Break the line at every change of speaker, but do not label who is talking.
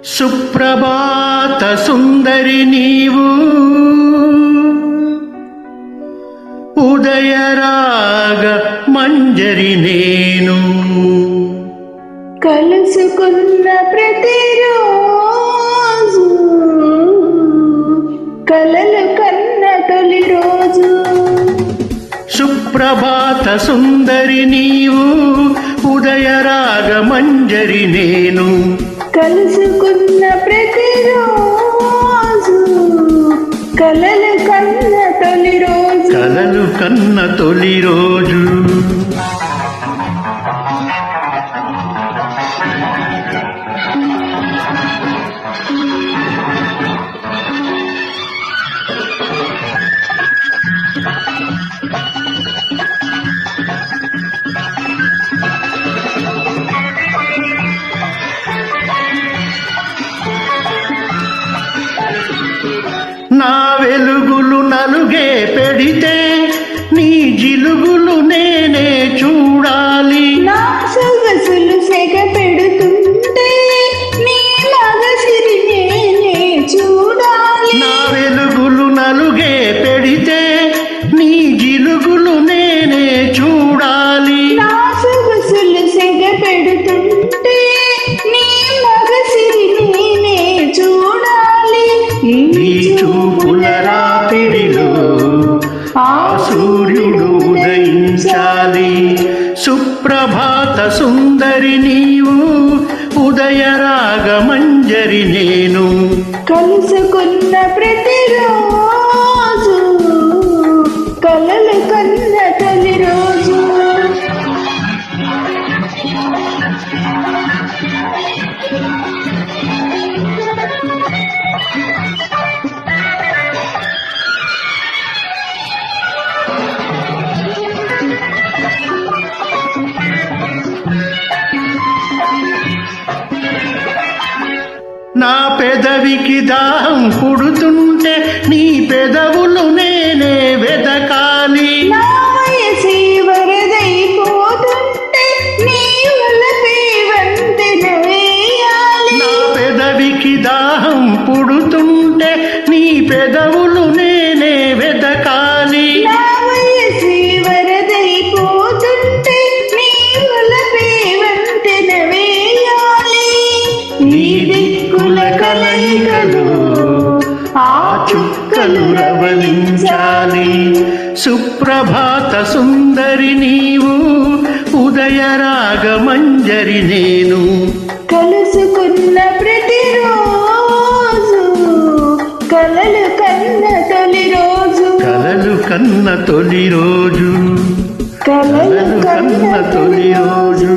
సుప్రభాత సుందరి నీవు, ఉదయరాగ మంజరి నేను.
కలుసుకున్న ప్రతిరోజు కలలు కన్న తొలి రోజు.
సుప్రభాత సుందరి నీవు, ఉదయరాగ మంజరి నేను.
కలుసుకున్న ప్రతిరోజు కలలు కన్న తొలి రోజు.
కలలు కన్న తొలి రోజు. నా వెలుగులు నలుగే పెడితే నీ జిలుగులు నేనే చూడాలి.
నా సొగసులు సెగ పెడుతుంటే నీ మగసిరి నేనే చూడాలి.
నా వెలుగులు నలుగే పెడితే నీ జిలుగులు నేనే చూడాలి.
నా సొగసులు సెగ పెడుతుంటే నీ మగసిరి నేనే చూడాలి.
నీ చూపుల రాపిడిలో ఆ సూర్యుడు ఉదయించాలి. సుప్రభాత సుందరి నీవు, ఉదయరాగ మంజరి నేను.
కలుసుకున్న ప్రతిరోజు కలలు కన్న తొలి రోజు.
నా పెదవికి దాహం పుడుతుంటే నీ పెదవులు నేనే వెదకాలి.
నా వయసి వరదైపోతుంటే నీ వలపే వంతెన వేయాలి.
నా పెదవికి దాహం పుడుతుంటే నీ పెదవులు నేనే వెదకాలి.
నా వయసి వరదైపోతుంటే నీ వలపే వంతెన వేయాలి.
నీ దిక్కుల కలయికలు ఆ చుక్కలు రవలించాలి. సుప్రభాత సుందరి నీవు, ఉదయరాగ మంజరి నేను.
కలుసుకున్న ప్రతిరోజు కలలు కన్న తొలి రోజు.
కలలు కన్న తొలి రోజు.
కలలు
కలలు కన్న తొలి రోజు.